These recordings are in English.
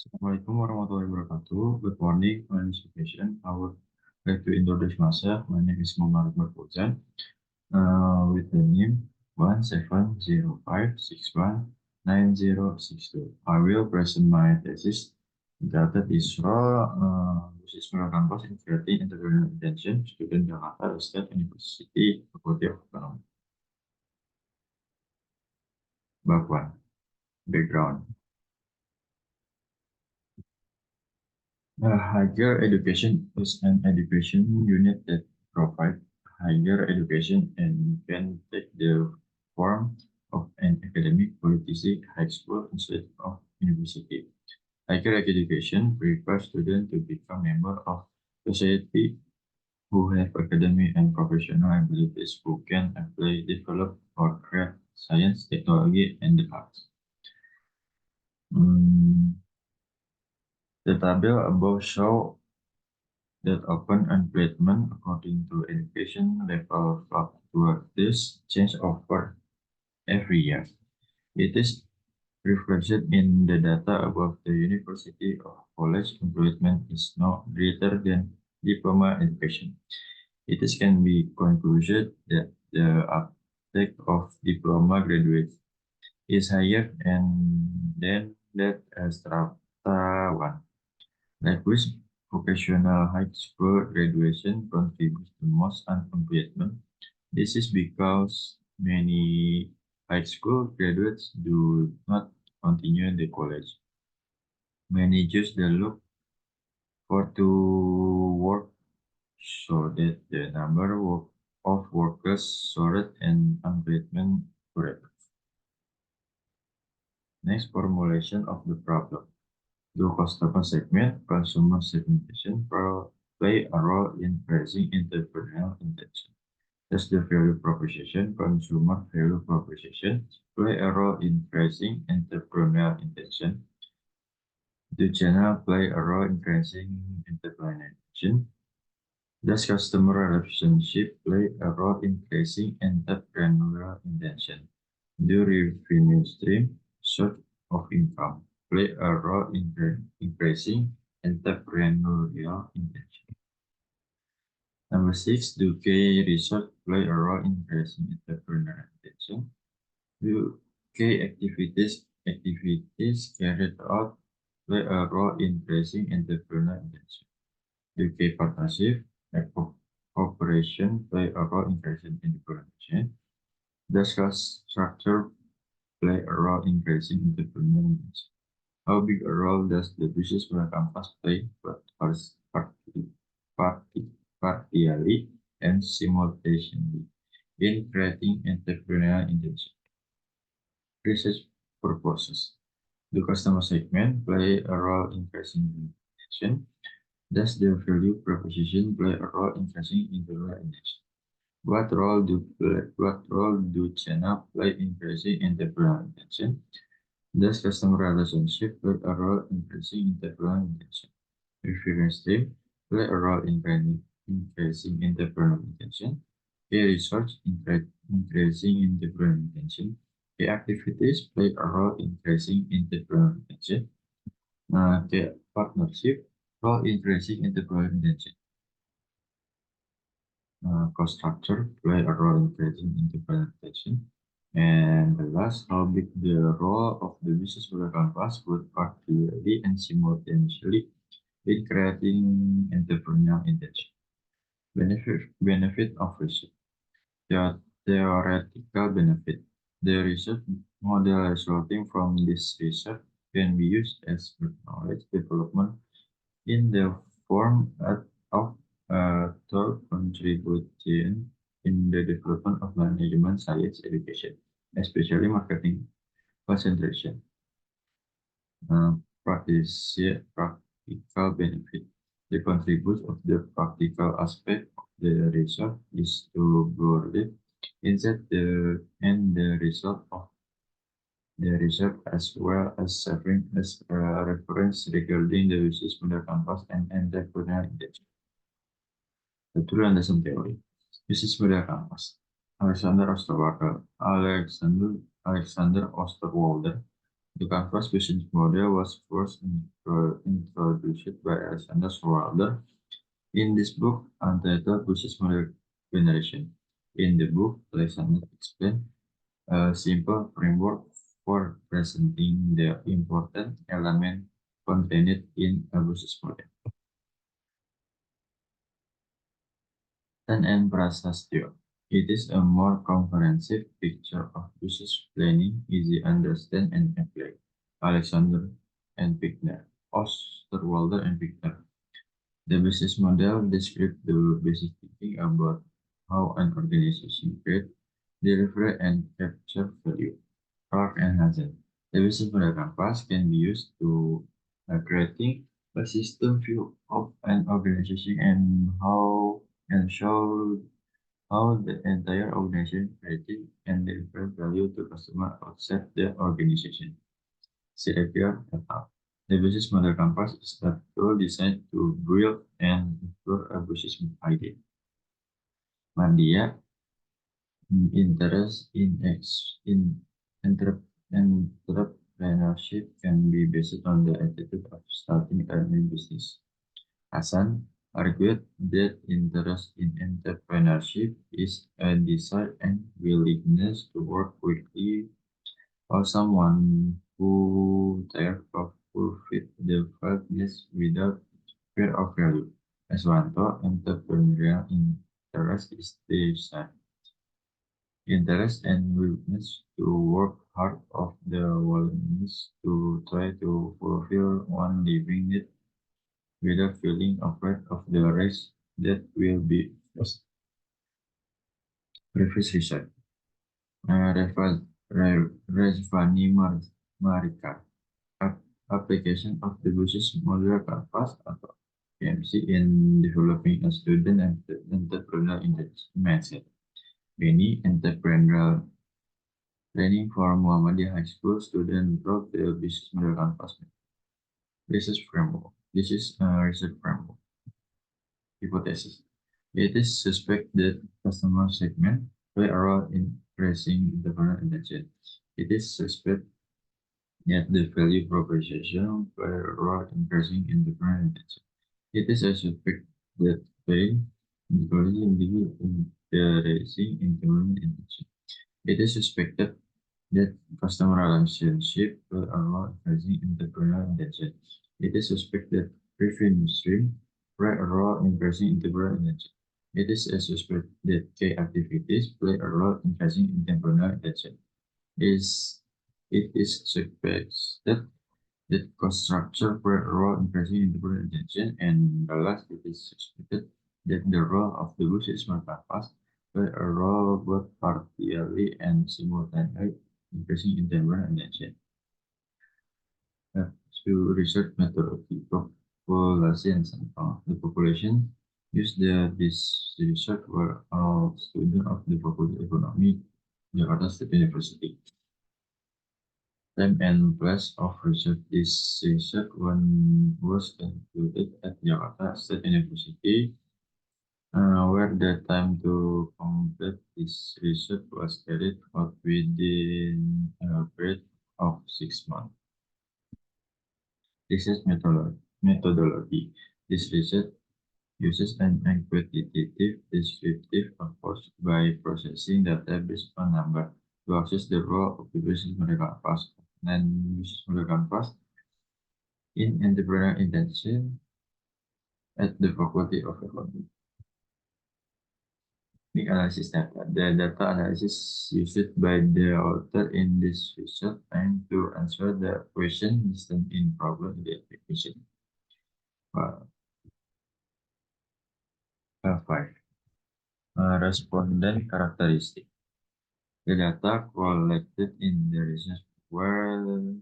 Assalamualaikum warahmatullahi wabarakatuh. Good morning, my name is Vacation. I would like to introduce myself. My name is Muhamad Akbar Fauzan, with the name 1705619062. I will present my thesis entitled Isra, which is Campus in Creating Entrepreneurial Intention, Student Jakarta State University, Faculty of Economics. Bab 1. Background. Higher education is an education unit that provides higher education and can take the form of an academic, polytechnic, high school, instead of university. Higher education prepares students to become members of society who have academic and professional abilities who can apply, develop, or create science, technology, and the arts. The table above shows that open employment according to education level fluctuates change over every year. It is reflected in the data above. The university or college employment is no greater than diploma education. It is can be concluded that the uptake of diploma graduates is higher than that as strata 1. Likewise, vocational high school graduation contributes to most unemployment. This is because many high school graduates do not continue in the college. Many just look for to work so that the number of workers soared and unemployment forever. Next, formulation of the problem. Do customer segment, consumer segmentation play a role in pricing entrepreneurial intention? Does the value proposition, consumer value proposition, play a role in pricing entrepreneurial intention? Do channel play a role in pricing entrepreneurial intention? Does customer relationship play a role in pricing entrepreneurial intention? Do revenue stream, source of income, play a role in increasing entrepreneurial intention? Number 6, do key research play a role in increasing entrepreneurial intention? Do key activities carried out play a role in increasing entrepreneurial intention? Do key partnership and cooperation play a role in increasing entrepreneurial intention? Does cost structure play a role in increasing entrepreneurial intention? How big a role does the business model campus play, but partially and simultaneously in creating entrepreneurial intention? Research purposes. Do customer segment play a role in creating intention? Does the value proposition play a role in creating entrepreneurial intention? What role do channel play in creating entrepreneurial intention? Does customer relationship play a role in increasing entrepreneurial intention? Reference stream play a role in increasing entrepreneurial intention. Key research in increasing entrepreneurial intention. Key activities play a role in increasing entrepreneurial intention. Key partnership role in increasing entrepreneurial intention. Cost structure play a role in increasing entrepreneurial intention. And the last, how big the role of the business model canvas would partially and simultaneously in creating entrepreneurial intention. Benefit of research. The theoretical benefit. The research model resulting from this research can be used as knowledge development in the form of a third contribution in the development of management science education, especially marketing concentration. Practical benefit. The contribution of the practical aspect of the research is to broadly insight and the result of the research as well as serving as a reference regarding the business model campus and entrepreneurial intention. The two landasan teori. Business model campus. Alexander Osterwalder The Canvas business model was first introduced by Alexander Schwader in this book entitled Business Model Generation. In the book, Alexander explained a simple framework for presenting the important element contained in a business model. And Prasastyo. It is a more comprehensive picture of business planning, easy to understand and apply. Alexander and Pickner. Osterwalder and Pickner. The business model describes the basic thinking about how an organization creates, deliver, and capture value. Clark and Hansen. The business model canvas can be used to creating a system view of an organization and show how the entire organization creating and deliver value to customer outside the organization. Sylvia et al. The business model compass is a tool designed to build and explore a business idea. Mandia interest in entre- entrepreneurship can be based on the attitude of starting a new business. Hassan argued that interest in entrepreneurship is a desire and willingness to work quickly or someone who tired of fulfill the values without fear of value. Aswanto, entrepreneurial interest is the interest and willingness to work hard of the willingness to try to fulfill one living need without feeling afraid of the risk that will be faced. Previous research. Rezvani Marika. Application of the business model canvas atau PMC in developing a student and entrepreneurial mindset. Many entrepreneurial training for Muhamad High School students wrote the business model canvas research framework. This is a research framework hypothesis. It is suspect that customer segment play a role in raising entrepreneurial intention. It is suspect that the value proposition play a role in raising entrepreneurial intention. It is a suspect that play including in raising entrepreneurial intention. It is suspected that customer relationship will allow increasing entrepreneurial intention. It is suspected that revenue stream play a role in increasing entrepreneurial intention. It is a suspect that key activities play a role in increasing entrepreneurial intention. Is it is suspected that cost structure play a role in increasing entrepreneurial intention, and the last it is suspected that the role of the business marketplace play a role both partially and simultaneously increasing entrepreneurial intention. To research methodology, population sample. The population used this research were all students of the Faculty Economy, Jakarta State University. Time and place of research. This research one was concluded at Jakarta State University, where the time to complete this research was carried out within a period of 6 months. This is methodology. This research uses an quantitative descriptive approach by processing data based on number to assess the role of the business model canvas and business model canvas in entrepreneurial intention at the Faculty of Economics. The analysis data. The data analysis used by the author in this research aimed to answer the question listed in problem identification. 5. Respondent characteristic. The data collected in the research were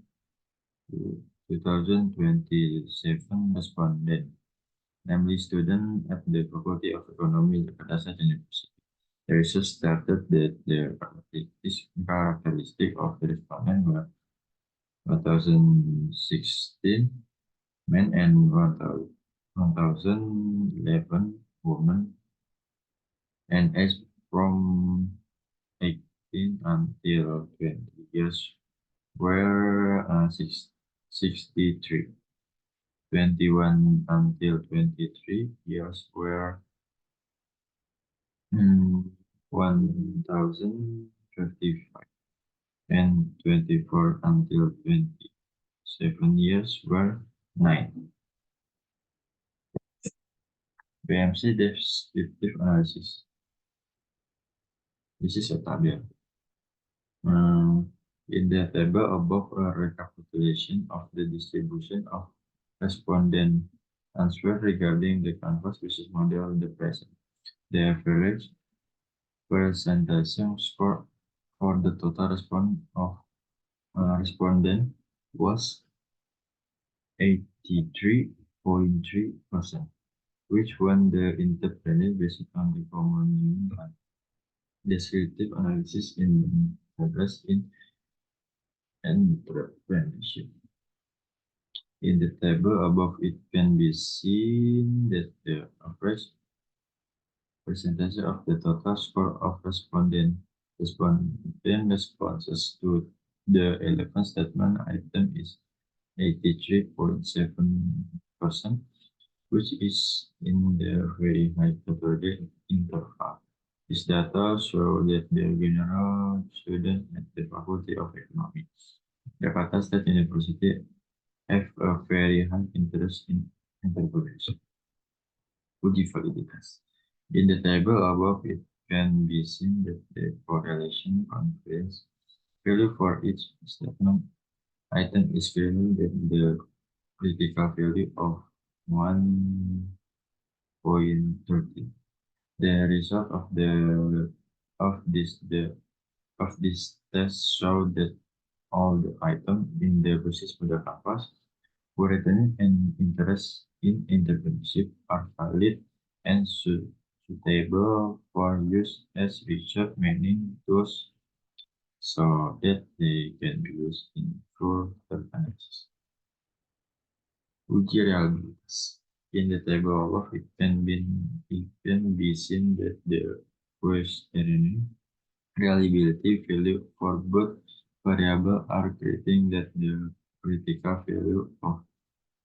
2027 respondents, namely students at the Faculty of Economy, Jakarta State University. The research started that the characteristic of the respondent were 1016 men and 1011 women, and age from 18 until 20 years were 63. 21 until 23 years were 1055, and 24 until 27 years were 9. BMC descriptive analysis. This is a table. In the table above, a recapitulation of the distribution of respondent answer regarding the canvas business model in the present. The average percentage score for the total response of respondent was 83.3%, which won the entrepreneur based on the common descriptive analysis in progress in entrepreneurship. In the table above, it can be seen that the average percentage of the total score of respondent responses to the 11 statement item is 83.7%, which is in the very high category interval. This data show that the general student at the Faculty of Economics, Jakarta State University, have a very high interest in entrepreneurship. Uji validitas. In the table above, it can be seen that the correlation confidence value for each statement item is greater than the critical value of 1.30. The result of this test showed that all the items in the business model canvas who retain an interest in entrepreneurship are valid and suitable for use as research meaning tools so that they can be used in further analysis. Uji reliabilitas. In the table above, it can be seen that the questionnaire reliability value for both variables are creating that the critical value of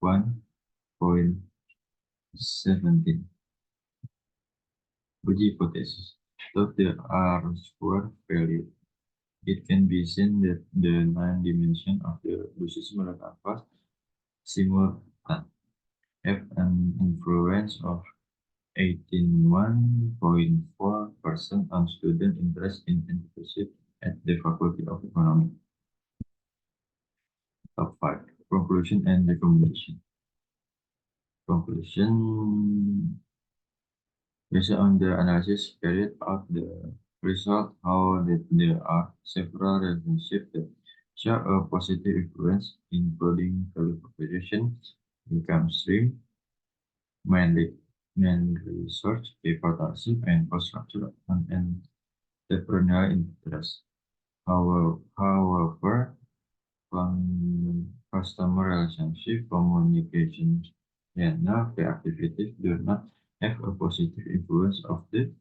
1.17. Uji hypothesis. Though there are square value, it can be seen that the 9 dimensions of the business model canvas simultan have an influence of 18.4% on student interest in entrepreneurship at the Faculty of Economics. Top 5. Conclusion and recommendation. Conclusion. Based on the analysis carried out, the result how that there are several relationships that show a positive influence, including value proposition, income stream, main research, paper partnership, and cost structure on entrepreneurial interest. However, customer relationship, communication, and activities do not have a positive influence of the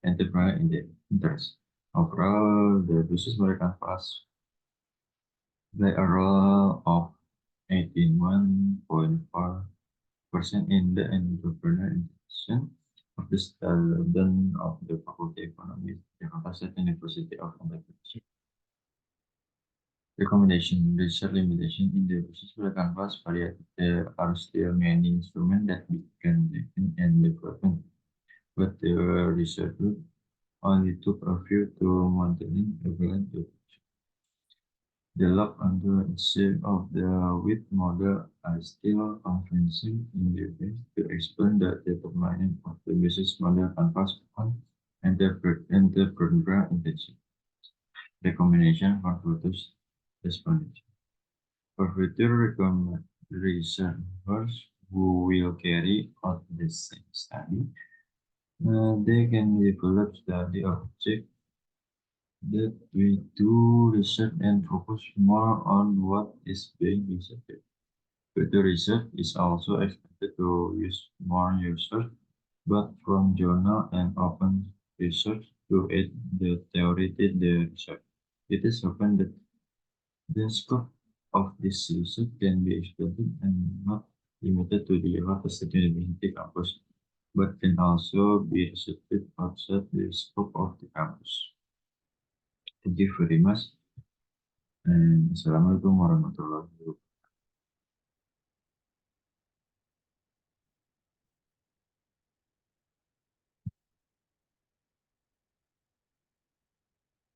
entrepreneurial interest. Overall, the business model canvas play a role of 81.4% in the entrepreneurial intention of the student of the Faculty of Economics, Jakarta State University of Entrepreneurship. Recommendation. Research limitation in the business model canvas variety. There are still many instruments that we can define and development, but the research group only took a few to maintaining equivalent to the log and the shape of the width model are still convincing in the way to explain the determinant of the business model canvas on entrepreneurial intention. Recommendation for future respondents. For future researchers who will carry out the same study, they can develop study objects that we do research and focus more on what is being researched. Further research is also expected to use more users, but from journal and open research to aid the theory the research. It is open that The scope of this research can be expanded and not limited to the Rochester University campus, but can also be researched outside the scope of the campus. Thank you very much, and Assalamualaikum warahmatullahi wabarakatuh.